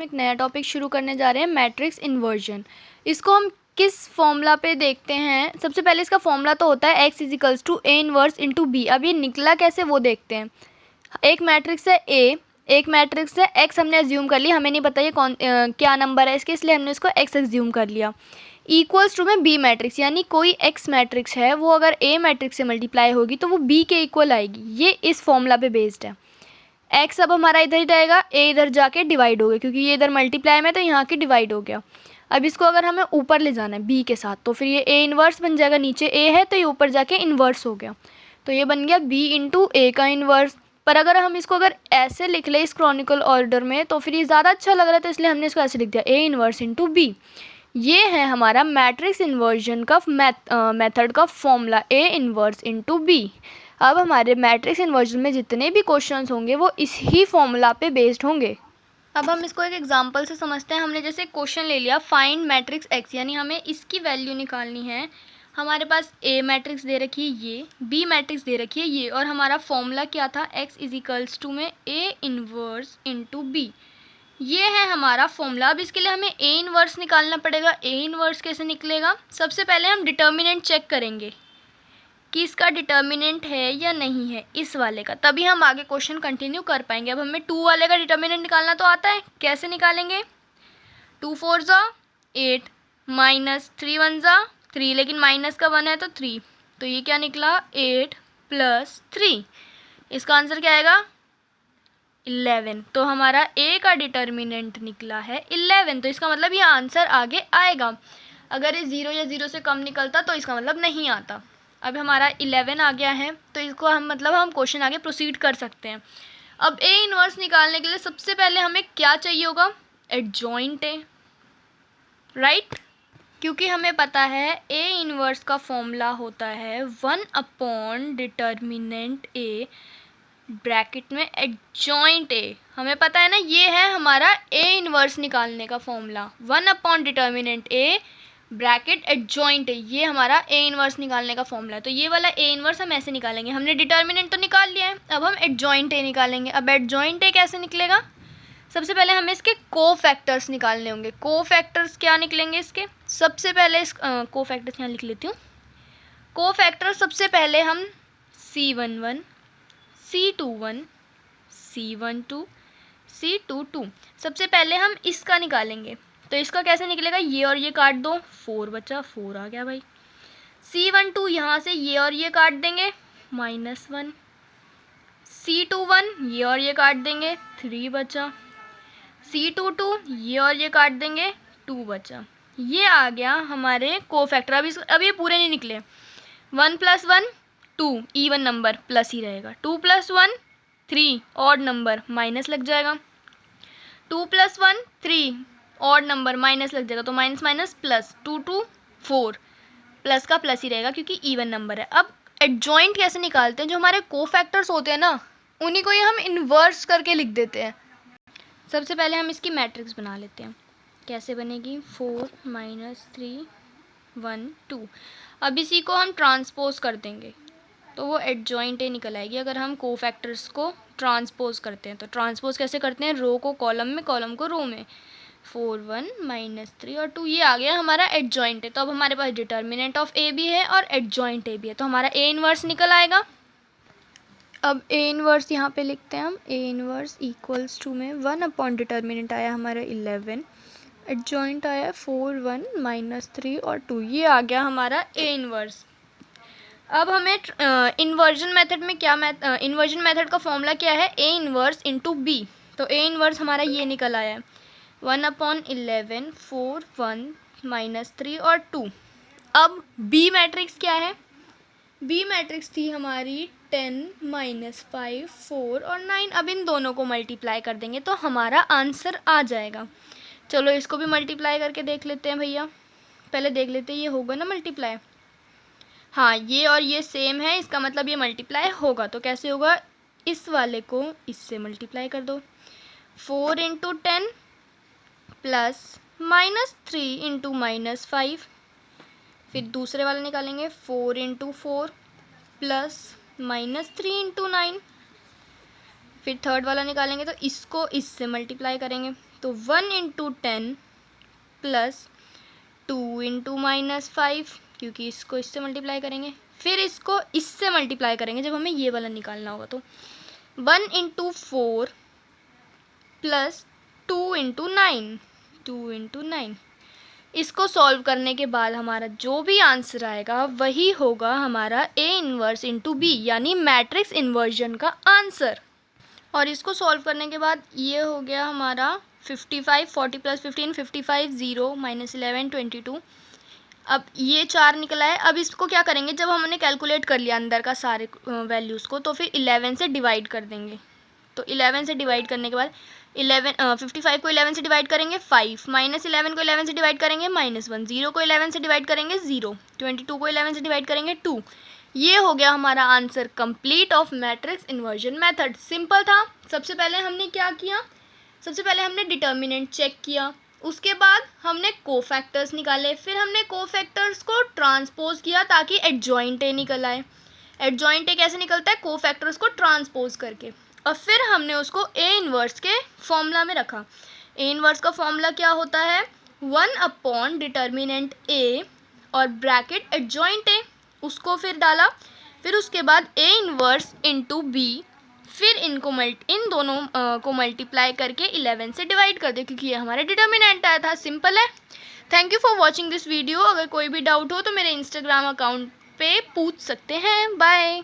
हम एक नया टॉपिक शुरू करने जा रहे हैं, मैट्रिक्स इन्वर्जन। इसको हम किस फॉर्मूला पे देखते हैं। सबसे पहले इसका फॉर्मूला तो होता है x equals to A inverse into B. अब ये निकला कैसे वो देखते हैं। एक मैट्रिक्स है ए, एक मैट्रिक्स है x, हमने एज्यूम कर लिया, हमें नहीं पता ये कौन क्या नंबर है इसके, इसलिए हमने इसको x एज्यूम कर लिया। इक्वल्स टू में बी मैट्रिक्स, यानी कोई x मैट्रिक्स है वो अगर a मैट्रिक्स से मल्टीप्लाई होगी तो वो b के इक्वल आएगी। ये इस फॉर्मूला पे बेस्ड है। x अब हमारा इधर ही रहेगा, a इधर जाके डिवाइड हो गया क्योंकि ये इधर मल्टीप्लाई में तो यहाँ की डिवाइड हो गया। अब इसको अगर हमें ऊपर ले जाना है b के साथ तो फिर ये a इन्वर्स बन जाएगा, नीचे a है तो ये ऊपर जाके इन्वर्स हो गया, तो ये बन गया b इंटू ए का इन्वर्स। पर अगर हम इसको अगर ऐसे लिख ले इस क्रॉनिकल ऑर्डर में तो फिर ये ज़्यादा अच्छा लग रहा है, तो इसलिए हमने इसको ऐसे लिख दिया a इन्वर्स इंटू बी। ये है हमारा मैट्रिक्स इन्वर्जन का मेथड का formula, a inverse into B. अब हमारे मैट्रिक्स इन्वर्जन में जितने भी क्वेश्चंस होंगे वो इस ही फॉर्मूला पे बेस्ड होंगे। अब हम इसको एक एग्जांपल से समझते हैं। हमने जैसे क्वेश्चन ले लिया फाइंड मैट्रिक्स x, यानी हमें इसकी वैल्यू निकालनी है। हमारे पास a मैट्रिक्स दे रखी है ये, b मैट्रिक्स दे रखी है ये, और हमारा फॉर्मूला क्या था, x इजिकल्स टू में a इन्वर्स इंटू बी। ये है हमारा फॉर्मूला। अब इसके लिए हमें a इन्वर्स निकालना पड़ेगा। a इन्वर्स कैसे निकलेगा, सबसे पहले हम डिटर्मिनेंट चेक करेंगे कि इसका डिटर्मिनेंट है या नहीं है इस वाले का, तभी हम आगे क्वेश्चन कंटिन्यू कर पाएंगे। अब हमें 2 वाले का डिटर्मिनेंट निकालना तो आता है, कैसे निकालेंगे, 2 4 ज़ा 8 माइनस 3 1 ज़ा 3, लेकिन माइनस का 1 है तो 3, तो ये क्या निकला 8 प्लस 3, इसका आंसर क्या आएगा 11। तो हमारा a का डिटर्मिनेंट निकला है 11, तो इसका मतलब ये आंसर आगे आएगा। अगर ये 0 या 0 से कम निकलता तो इसका मतलब नहीं आता। अब हमारा 11 आ गया है तो इसको हम हम क्वेश्चन आगे प्रोसीड कर सकते हैं। अब a इन्वर्स निकालने के लिए सबसे पहले हमें क्या चाहिए होगा, एडजॉइंट a, राइट, क्योंकि हमें पता है a इन्वर्स का फॉर्मूला होता है 1 अपॉन डिटर्मिनेंट a ब्रैकेट में एडजॉइंट a। हमें पता है ना, ये है हमारा a इन्वर्स निकालने का formula, 1 upon determinant a bracket adjoint है, ये हमारा a इन्वर्स निकालने का फॉर्मूला है। तो ये वाला a इन्वर्स हम ऐसे निकालेंगे। हमने डिटर्मिनेंट तो निकाल लिया है, अब हम एडजॉइंट a निकालेंगे। अब एडजॉइंट a कैसे निकलेगा, सबसे पहले हमें इसके कोफैक्टर्स निकालने होंगे। कोफैक्टर्स क्या निकलेंगे इसके, सबसे पहले इस कोफैक्टर्स यहाँ लिख लेती हूँ। कोफैक्टर सबसे पहले हम C11 C21 C12 C22, सबसे पहले हम इसका निकालेंगे। तो इसका कैसे निकलेगा, ये और ये काट दो, 4 बचा, 4 आ गया भाई। C12 यहाँ से ये और ये काट देंगे, -1। C21 ये और ये काट देंगे, 3 बचा। C22 ये और ये काट देंगे, 2 बचा। ये आ गया हमारे कोफैक्टर। अब ये पूरे नहीं निकले, 1 + 1 2, इवन नंबर प्लस ही रहेगा, 2 + 1 3, ऑड नंबर माइनस लग जाएगा, 2 + 1 3, ऑड नंबर माइनस लग जाएगा, तो माइनस माइनस प्लस, 2 2 4, प्लस का प्लस ही रहेगा क्योंकि इवन नंबर है। अब एडजॉइंट कैसे निकालते हैं, जो हमारे कोफैक्टर्स होते हैं ना उन्हीं को ही हम इन्वर्स करके लिख देते हैं। सबसे पहले हम इसकी मैट्रिक्स बना लेते हैं। कैसे बनेगी, 4 - 3 1 2। अब इसी को हम ट्रांसपोज कर देंगे तो वो एडजॉइंट a निकल आएगी। अगर हम कोफैक्टर्स को ट्रांसपोज करते हैं तो ट्रांसपोज कैसे करते हैं, रो को कॉलम में, कॉलम को रो में, 4 1 -3 और 2, ये आ गया हमारा एडजॉइंट है। तो अब हमारे पास डिटर्मिनेंट ऑफ a भी है और एडजॉइंट a भी है, तो हमारा a इन्वर्स निकल आएगा। अब a इन्वर्स यहाँ पे लिखते हैं हम, a इन्वर्स इक्वल्स टू में 1 अपॉन डिटर्मिनेंट आया हमारा 11, एडजॉइंट आया 4 1 -3 और 2, ये आ गया हमारा a इन्वर्स। अब हमें इन्वर्जन मेथड में क्या इन्वर्जन मेथड का फॉर्मूला क्या है, a इन्वर्स इंटू b। तो a इन्वर्स हमारा ये निकल आया है 1 अपॉन 11 4 1 -3 और 2। अब b मैट्रिक्स क्या है, b मैट्रिक्स थी हमारी 10 -5 4 और 9। अब इन दोनों को मल्टीप्लाई कर देंगे तो हमारा आंसर आ जाएगा। चलो इसको भी मल्टीप्लाई करके देख लेते हैं भैया, पहले देख लेते हैं ये होगा ना मल्टीप्लाई। हाँ, ये और ये सेम है, इसका मतलब ये मल्टीप्लाई होगा। तो कैसे होगा, इस वाले को इससे मल्टीप्लाई कर दो, 4 × 10 प्लस -3 × -5, फिर दूसरे वाला निकालेंगे 4 × 4 प्लस -3 × 9, फिर थर्ड वाला निकालेंगे तो इसको इससे मल्टीप्लाई करेंगे, तो 1 इंटू 10 प्लस 2 इंटू -5, क्योंकि इसको इससे मल्टीप्लाई करेंगे, फिर इसको इससे मल्टीप्लाई करेंगे जब हमें ये वाला निकालना होगा। तो 1 इंटू 4 प्लस 2 इंटू 9, 2 इंटू 9। इसको सॉल्व करने के बाद हमारा जो भी आंसर आएगा वही होगा हमारा A इन्वर्स इंटू B, यानी मैट्रिक्स इन्वर्जन का आंसर। और इसको सॉल्व करने के बाद ये हो गया हमारा 55, 40 प्लस 15 55, 0 -11 22। अब ये 4 निकला है। अब इसको क्या करेंगे, जब हमने कैलकुलेट कर लिया अंदर का सारे वैल्यूज़ को, तो फिर 11 से डिवाइड कर देंगे। तो 11 से डिवाइड करने के बाद 55 को 11 से डिवाइड करेंगे 5, -11 को 11 से डिवाइड करेंगे -1, 0 को 11 से डिवाइड करेंगे 0, 22 को 11 से डिवाइड करेंगे 2। ये हो गया हमारा answer complete of matrix inversion method. Simple था। सबसे पहले हमने क्या किया, सबसे पहले हमने डिटर्मिनेंट चेक किया, उसके बाद हमने कोफैक्टर्स निकाले, फिर हमने कोफैक्टर्स को ट्रांसपोज किया ताकि एडजॉइंट ए निकल आए। एडजॉइंट ए कैसे निकलता है, कोफैक्टर्स को ट्रांसपोज करके। और फिर हमने उसको ए इन्वर्स के फॉर्मूला में रखा। ए इन्वर्स का फॉर्मूला क्या होता है, 1 अपॉन डिटर्मिनेंट ए और ब्रैकेट एडजॉइंट ए, उसको फिर डाला। फिर उसके बाद ए इन्वर्स इंटू बी, फिर इनको इन दोनों को मल्टीप्लाई करके 11 से डिवाइड कर दे, क्योंकि ये हमारा डिटर्मिनेंट आया था। सिंपल है। Thank you for watching this video. अगर कोई भी डाउट हो तो मेरे इंस्टाग्राम अकाउंट पे पूछ सकते हैं। बाय।